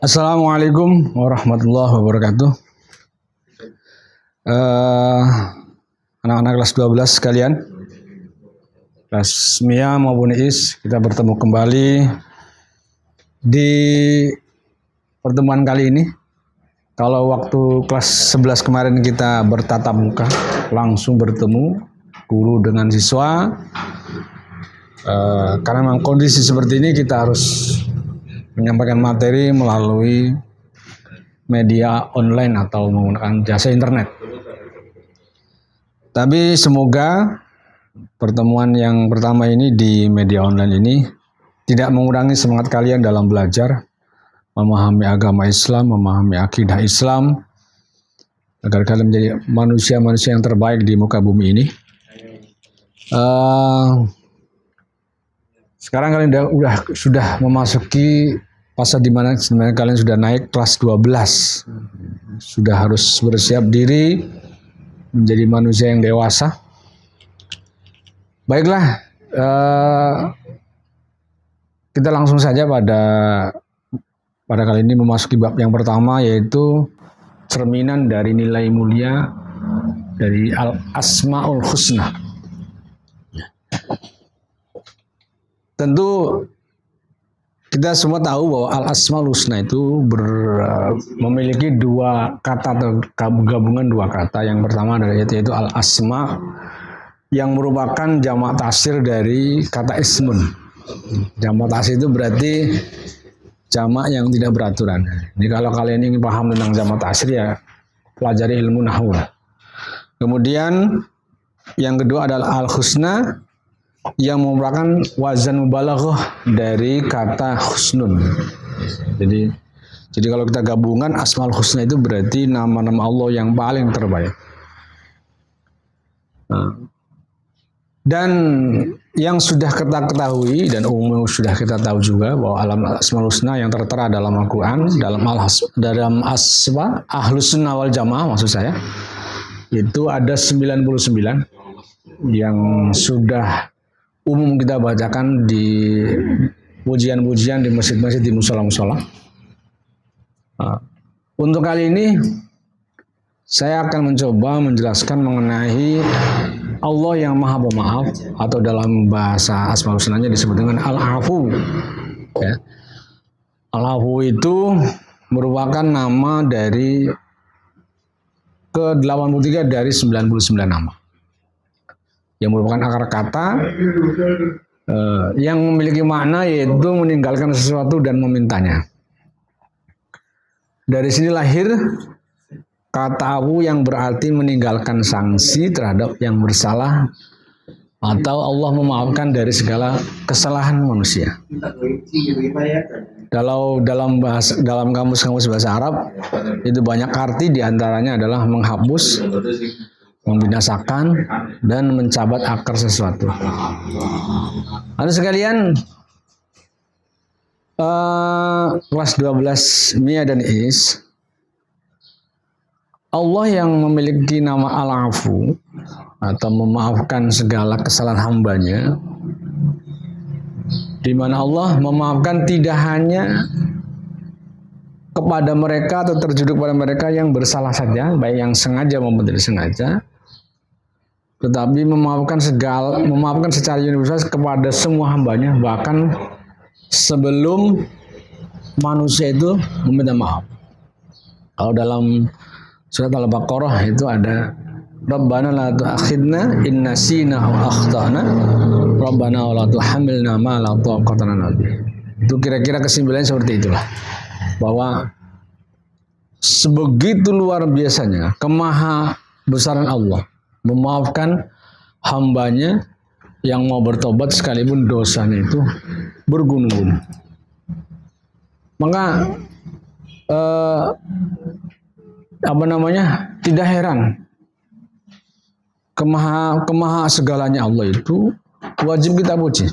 Assalamualaikum warahmatullahi wabarakatuh. Anak-anak kelas 12 sekalian, kelas MIA maupun IS, kita bertemu kembali di pertemuan kali ini. Kalau waktu kelas 11 kemarin kita bertatap muka, langsung bertemu guru dengan siswa. Karena memang kondisi seperti ini, kita harus menyampaikan materi melalui media online atau menggunakan jasa internet. Tapi semoga pertemuan yang pertama ini di media online ini tidak mengurangi semangat kalian dalam belajar, memahami agama Islam, memahami akidah Islam, agar kalian menjadi manusia-manusia yang terbaik di muka bumi ini. Sekarang kalian sudah memasuki fase di mana sebenarnya kalian sudah naik kelas 12. Sudah harus bersiap diri menjadi manusia yang dewasa. Baiklah, kita langsung saja pada kali ini memasuki bab yang pertama, yaitu cerminan dari nilai mulia dari Al-Asmaul Husna. Tentu kita semua tahu bahwa Al-Asmaul Husna itu memiliki dua kata atau gabungan dua kata. Yang pertama adalah yaitu Al-Asma, yang merupakan jamak taksir dari kata ismun. Jamak taksir itu berarti jamak yang tidak beraturan. Jadi kalau kalian ingin paham tentang jamak taksir, ya pelajari ilmu nahwu. Kemudian yang kedua adalah Al-Husna, yang merupakan wazan mubalaghah dari kata husnun. Jadi kalau kita gabungan Asmaul Husna itu berarti nama-nama Allah yang paling terbaik. Dan yang sudah kita ketahui dan umum sudah kita tahu juga bahwa alam Asmaul Husna yang tertera dalam Al-Quran, dalam Ahlus Sunnah wal Jamaah maksud saya, itu ada 99 yang sudah umum kita bacakan di pujian-pujian di masjid-masjid, di musola-musola. Untuk kali ini saya akan mencoba menjelaskan mengenai Allah yang Maha Pemaaf, atau dalam bahasa Asmaul Husnanya disebut dengan Al-Afu. Ya. Al-Afu itu merupakan nama dari ke-83 dari 99 nama, yang merupakan akar kata yang memiliki makna, yaitu meninggalkan sesuatu dan memintanya. Dari sini lahir kata afu yang berarti meninggalkan sanksi terhadap yang bersalah, atau Allah memaafkan dari segala kesalahan manusia. Dalam kamus-kamus bahasa Arab itu banyak arti, diantaranya adalah menghapus, membinasakan, dan mencabat akar sesuatu. Lalu sekalian, kelas 12 MIA dan IS, Allah yang memiliki nama Al-Afu atau memaafkan segala kesalahan hambanya, di mana Allah memaafkan tidak hanya kepada mereka atau terjuduk pada mereka yang bersalah saja, baik yang sengaja maupun tidak sengaja, tetapi memaafkan secara universal kepada semua hambanya, bahkan sebelum manusia itu meminta maaf. Kalau dalam surat Al-Baqarah itu ada Rabbana la tu'akhidna in nasina aw akhtana Rabbana wa la tuhammilna ma la taqata lana bih. Itu kira-kira kesimpulannya seperti itulah, bahwa sebegitu luar biasanya kemaha besaran Allah memaafkan hambanya yang mau bertobat sekalipun dosanya itu bergunung-gunung. Maka tidak heran kemaha segalanya Allah itu wajib kita puji.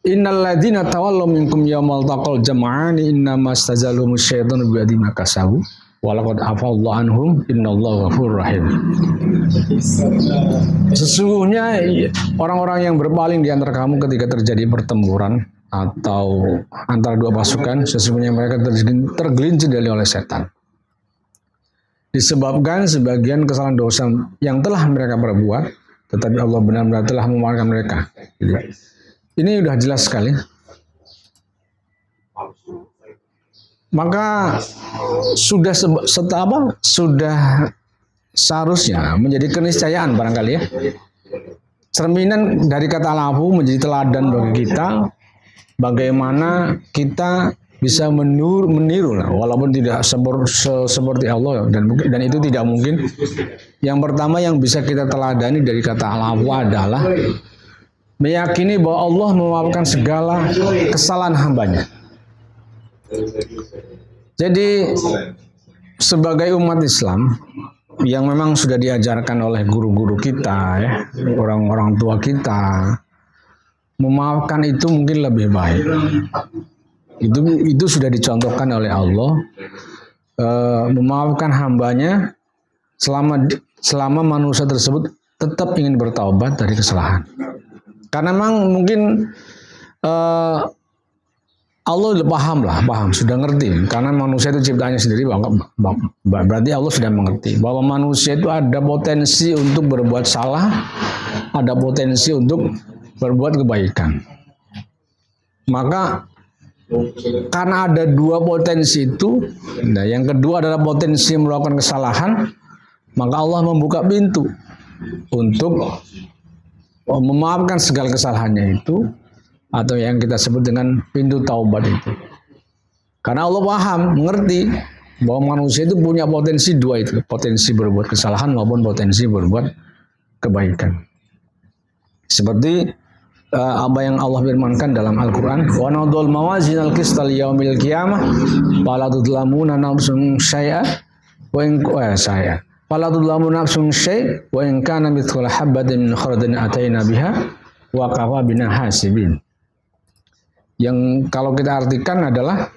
Innal ladzina tawallaw minkum yaumal taqal jam'ani innama stazaluhum syaitanu bi adima kasabu walaqad afallahu anhum innallaha ghafurur rahim. Sesungguhnya orang-orang yang berpaling di antara kamu ketika terjadi pertempuran atau antara dua pasukan, sesungguhnya mereka tergelincir oleh setan. Disebabkan sebagian kesalahan dosa yang telah mereka perbuat, tetapi Allah benar-benar telah memaafkan mereka. Ini sudah jelas sekali. Maka sudah seharusnya menjadi keniscayaan barangkali ya. Cerminan dari kata al-afu menjadi teladan bagi kita bagaimana kita bisa meniru lah, walaupun tidak seperti Allah dan itu tidak mungkin. Yang pertama yang bisa kita teladani dari kata al-afu adalah meyakini bahwa Allah memaafkan segala kesalahan hambanya. Jadi sebagai umat Islam yang memang sudah diajarkan oleh guru-guru kita ya, orang-orang tua kita, memaafkan itu mungkin lebih baik. Itu sudah dicontohkan oleh Allah, memaafkan hambanya selama manusia tersebut tetap ingin bertaubat dari kesalahan. Karena memang mungkin Allah udah paham, sudah ngerti. Karena manusia itu ciptaannya sendiri, berarti Allah sudah mengerti bahwa manusia itu ada potensi untuk berbuat salah, ada potensi untuk berbuat kebaikan. Maka karena ada dua potensi itu, nah yang kedua adalah potensi melakukan kesalahan, maka Allah membuka pintu untuk memaafkan segala kesalahannya itu, atau yang kita sebut dengan pintu taubat itu. Karena Allah paham, mengerti bahwa manusia itu punya potensi dua itu, potensi berbuat kesalahan maupun potensi berbuat kebaikan. Seperti apa yang Allah firmankan dalam Al-Quran, wa nadul mawazin al-qista liyaumil qiyamah fala tudlamuna nafsun syai'a wa in fala tudlamuna nafsun syai' wa in kana mithqala habatin min khardalin ataina biha wa kafa bina hasibin. Yang kalau kita artikan adalah,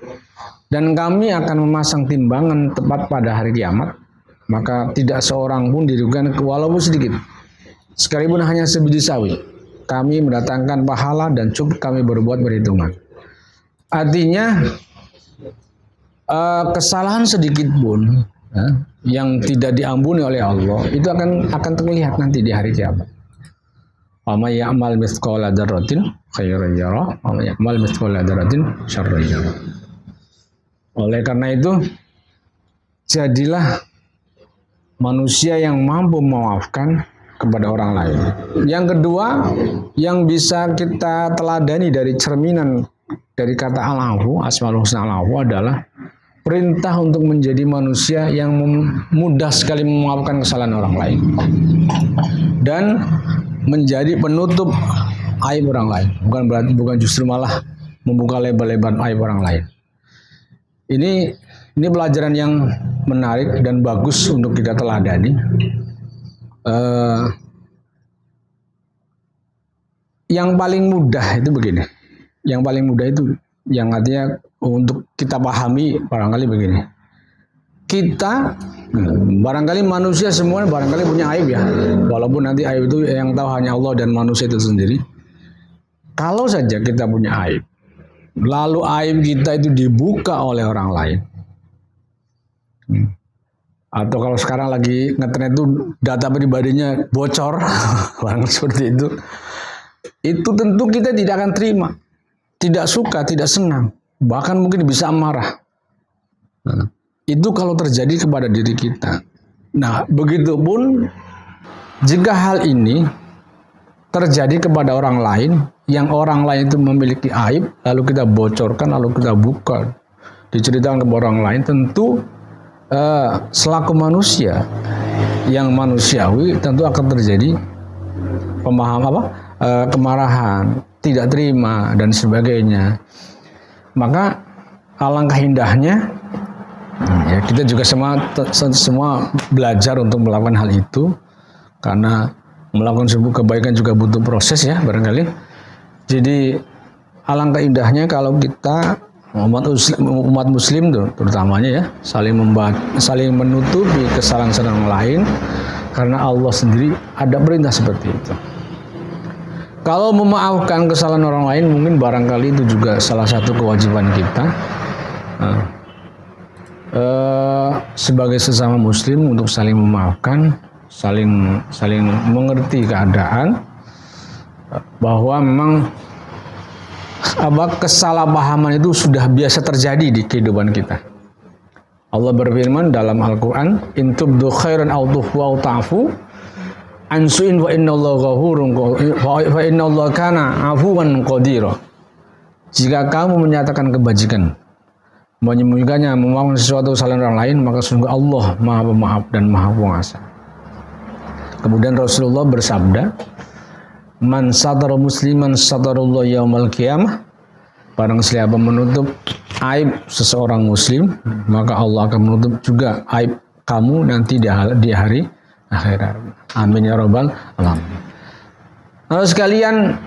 dan kami akan memasang timbangan tepat pada hari kiamat, maka tidak seorang pun dirugikan walaupun sedikit, sekalipun hanya sebiji sawi. Kami mendatangkan pahala dan cukup kami berbuat perhitungan. Artinya kesalahan sedikit pun yang tidak diampuni oleh Allah itu akan terlihat nanti di hari kiamat. Wa may ya'mal mithqala dzarratin khairan yarah wa may ya'mal mithqala dzarratin syarran yarah. Oleh karena itu, jadilah manusia yang mampu memaafkan kepada orang lain. Yang kedua, yang bisa kita teladani dari cerminan dari kata al-afu, asmaul husna al-afu adalah perintah untuk menjadi manusia yang mudah sekali memaafkan kesalahan orang lain dan menjadi penutup aib orang lain. Bukan justru malah membuka lebar-lebar aib orang lain. Ini pelajaran yang menarik dan bagus untuk kita teladani. Yang paling mudah itu begini. Yang paling mudah itu yang artinya untuk kita pahami barangkali begini. Kita barangkali manusia semuanya barangkali punya aib ya. Walaupun nanti aib itu yang tahu hanya Allah dan manusia itu sendiri. Kalau saja kita punya aib, lalu aib kita itu dibuka oleh orang lain. Atau kalau sekarang lagi ngetren itu data pribadinya bocor, barang seperti itu tentu kita tidak akan terima, tidak suka, tidak senang, bahkan mungkin bisa marah. Itu kalau terjadi kepada diri kita. Nah, begitupun jika hal ini terjadi kepada orang lain, yang orang lain itu memiliki aib, lalu kita bocorkan, lalu kita buka, diceritakan kepada orang lain, tentu selaku manusia yang manusiawi tentu akan terjadi kemarahan, tidak terima dan sebagainya. Maka alangkah indahnya ya kita juga semua belajar untuk melakukan hal itu, karena melakukan sebuah kebaikan juga butuh proses ya barangkali. Jadi alangkah indahnya kalau kita umat muslim tuh terutamanya ya saling menutupi kesalahan orang lain, karena Allah sendiri ada perintah seperti itu. Kalau memaafkan kesalahan orang lain mungkin barangkali itu juga salah satu kewajiban kita sebagai sesama muslim untuk saling memaafkan, saling mengerti keadaan bahwa memang kesalahpahaman itu sudah biasa terjadi di kehidupan kita. Allah berfirman dalam Al-Quran, "In tubdu khairan aw tukhfu aw ta'fu an su'in wa innallaha ghafurun wa innallaha kana 'afuwan qadira." Jika kamu menyatakan kebajikan, menyembunyikannya, memaafkan sesuatu kesalahan orang lain, maka sungguh Allah Maha Pemaaf dan Maha Penguasa. Kemudian Rasulullah bersabda, "Man satara musliman satarallahu yaumal qiyamah." Barang siapa menutup aib seseorang muslim, maka Allah akan menutup juga aib kamu nanti di hari akhirat. Amin ya rabbal alamin. Lalu sekalian,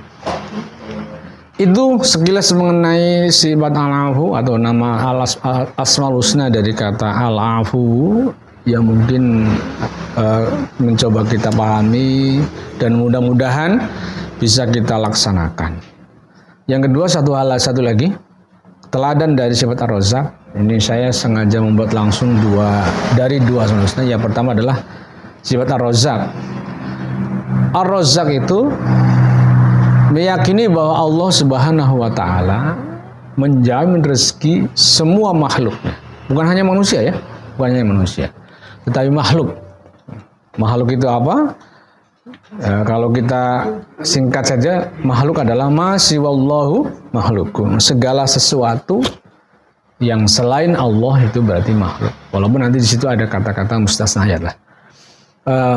itu sekilas mengenai sifat al-afu atau nama al-asmaul husna dari kata al-afu yang mungkin mencoba kita pahami dan mudah-mudahan bisa kita laksanakan. Yang kedua, satu lagi, teladan dari sifat ar-razzaq. Ini saya sengaja membuat langsung dua asmaul husna. Yang pertama adalah sifat ar-razzaq. Ar-razzaq itu meyakini bahwa Allah Subhanahu wa taala menjamin rezeki semua makhluknya. Bukan hanya manusia ya, bukan hanya manusia, tetapi makhluk. Makhluk itu apa? Kalau kita singkat saja, makhluk adalah ma siwallahu makhlukun. Segala sesuatu yang selain Allah itu berarti makhluk. Walaupun nanti di situ ada kata-kata mustasnayat lah.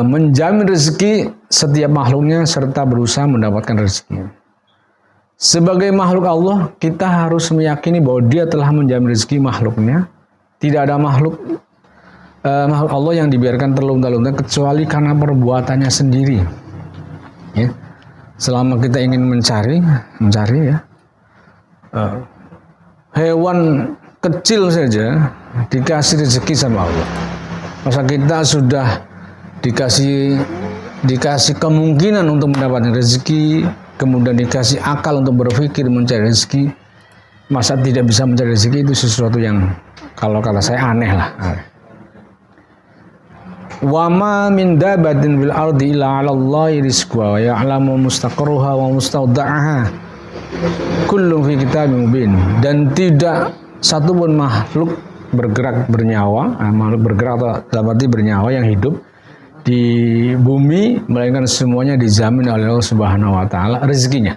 Menjamin rezeki setiap makhluknya serta berusaha mendapatkan rezeki. Sebagai makhluk Allah, kita harus meyakini bahwa Dia telah menjamin rezeki makhluknya. Tidak ada makhluk Allah yang dibiarkan terlunta-lunta kecuali karena perbuatannya sendiri. Ya. Selama kita ingin mencari ya, hewan kecil saja dikasih rezeki sama Allah. Masa kita sudah dikasih kemungkinan untuk mendapatkan rezeki, kemudian dikasih akal untuk berpikir mencari rezeki, masa tidak bisa mencari rezeki? Itu sesuatu yang kalau kata saya aneh lah. Wa ma min dabatin fil ardi illa 'ala Allahi rizquha wa ya'lamu mustaqarraha wa mustawda'aha kullun fi kitabim mubin. Dan tidak satu pun makhluk bernyawa dalam arti bernyawa yang hidup di bumi melainkan semuanya dijamin oleh Allah Subhanahu wa taala rezekinya.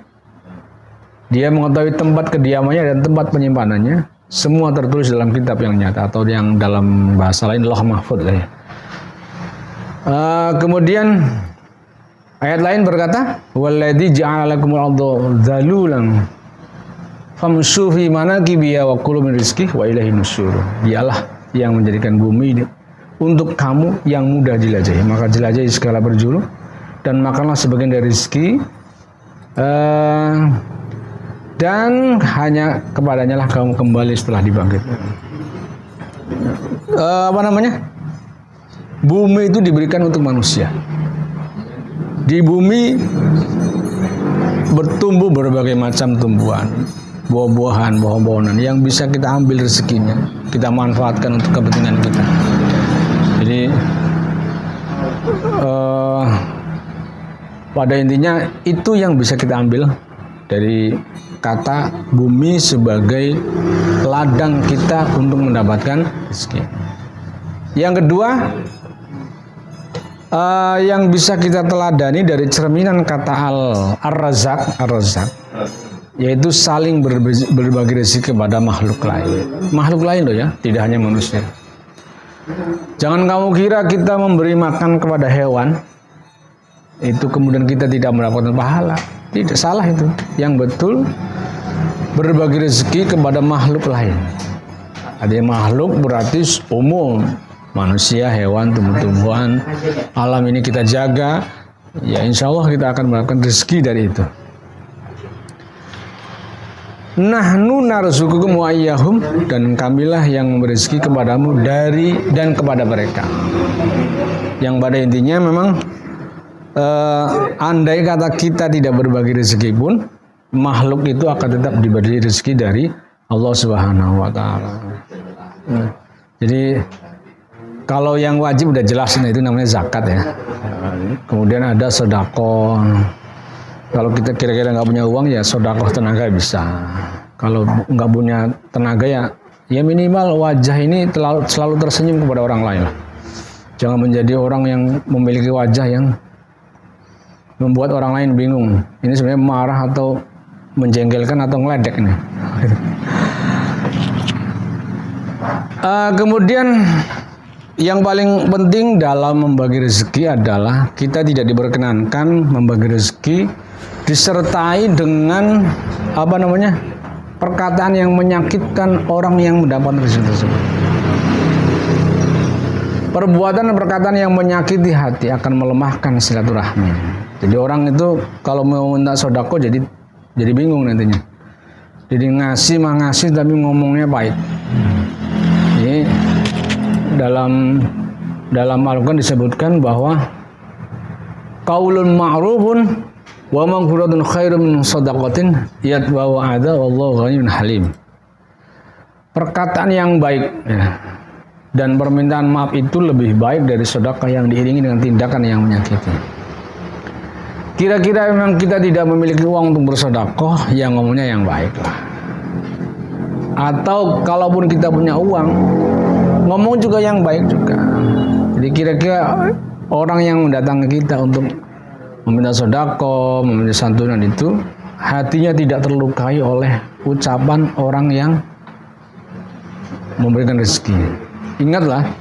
Dia mengetahui tempat kediamannya dan tempat penyimpanannya, semua tertulis dalam kitab yang nyata atau yang dalam bahasa lain Lauh Mahfuz lah ya. Kemudian ayat lain berkata, "Walladzi ja'ala lakumul arda dzalulan famshu fi manakibiha wa kulu min rizqihi wa ilaihi nusyur." Dialah yang menjadikan bumi untuk kamu yang mudah jelajahi, maka jelajahi segala penjuru dan makanlah sebagian dari rezeki, dan hanya kepadanya lah kamu kembali setelah dibangkitkan. Bumi itu diberikan untuk manusia. Di bumi bertumbuh berbagai macam tumbuhan, buah-buahan, pohon-pohonan yang bisa kita ambil rezekinya, kita manfaatkan untuk kepentingan kita. Jadi pada intinya itu yang bisa kita ambil dari kata bumi sebagai ladang kita untuk mendapatkan rezeki. Yang kedua, yang bisa kita teladani dari cerminan kata ar-razzaq, yaitu saling berbagi rezeki kepada makhluk lain loh ya, tidak hanya manusia. Jangan kamu kira kita memberi makan kepada hewan itu kemudian kita tidak mendapatkan pahala. Tidak, salah itu. Yang betul berbagi rezeki kepada makhluk lain. Ada makhluk berarti umum, manusia, hewan, tumbuh-tumbuhan, alam ini kita jaga, ya insya Allah kita akan mendapatkan rezeki dari itu. Nahnu narzuqukum wa iyyahum, dan kamilah yang memberi rezeki kepadamu dari dan kepada mereka. Yang pada intinya memang andai kata kita tidak berbagi rezeki pun, makhluk itu akan tetap diberi rezeki dari Allah Subhanahu wa taala. Jadi kalau yang wajib udah jelas, nah itu namanya zakat ya. Kemudian ada sedekah. Kalau kita kira-kira nggak punya uang ya sedekah tenaga bisa. Kalau nggak punya tenaga ya minimal wajah ini selalu tersenyum kepada orang lain lah. Jangan menjadi orang yang memiliki wajah yang membuat orang lain bingung. Ini sebenarnya marah atau menjengkelkan atau ngeledek nih. Kemudian yang paling penting dalam membagi rezeki adalah kita tidak diperkenankan membagi rezeki disertai dengan perkataan yang menyakitkan orang yang mendapat rezeki tersebut. Perbuatan dan perkataan yang menyakiti hati akan melemahkan silaturahmi. Jadi orang itu kalau mau minta sodako jadi bingung nantinya. Jadi ngasih tapi ngomongnya pahit. Ini dalam Al-Quran disebutkan bahwa qaulun ma'rufun wa maghfiratun khairum min shadaqatin yatba'u adza wallahu ghaniyyun halim. Perkataan yang baik ya, dan permintaan maaf itu lebih baik dari sedekah yang diiringi dengan tindakan yang menyakiti. Kira-kira memang kita tidak memiliki uang untuk bersedekah, yang ngomongnya yang baik lah. Atau kalaupun kita punya uang, ngomong juga yang baik juga. Jadi kira-kira orang yang mendatangi kita untuk meminta sedekah, meminta santunan itu, hatinya tidak terlukai oleh ucapan orang yang memberikan rezeki. Ingatlah,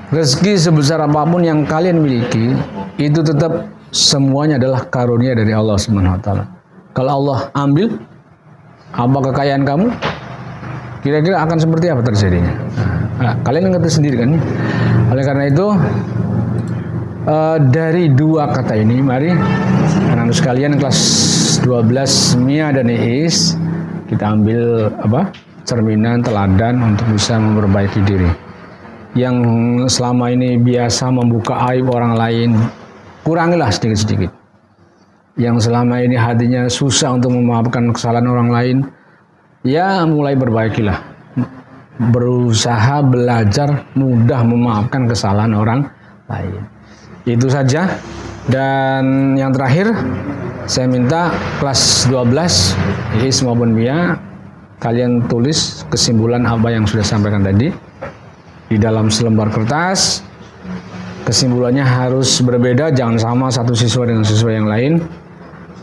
rezeki sebesar apapun yang kalian miliki, itu tetap semuanya adalah karunia dari Allah Subhanahu wa taala. Kalau Allah ambil apa kekayaan kamu, kira-kira akan seperti apa terjadinya? Kalian ngerti sendiri kan? Oleh karena itu, dari dua kata ini, mari anak-anak sekalian kelas 12 Mia dan Iis, kita ambil cerminan, teladan untuk bisa memperbaiki diri. Yang selama ini biasa membuka aib orang lain, kurangilah sedikit-sedikit. Yang selama ini hatinya susah untuk memaafkan kesalahan orang lain, ya mulai perbaikilah. Berusaha belajar mudah memaafkan kesalahan orang lain. Itu saja. Dan yang terakhir, saya minta kelas 12 Iis maupun Mia, kalian tulis kesimpulan apa yang sudah sampaikan tadi di dalam selembar kertas. Kesimpulannya harus berbeda, jangan sama satu siswa dengan siswa yang lain.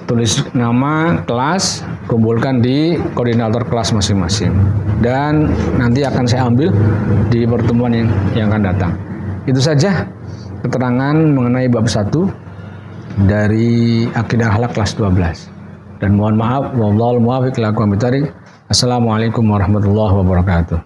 Tulis nama kelas, kumpulkan di koordinator kelas masing-masing, dan nanti akan saya ambil di pertemuan yang akan datang. Itu saja keterangan mengenai bab 1 dari Akidah Akhlak kelas 12. Dan mohon maaf, wallahul muwaffiq ila aqwamit thoriq. Assalamualaikum warahmatullahi wabarakatuh.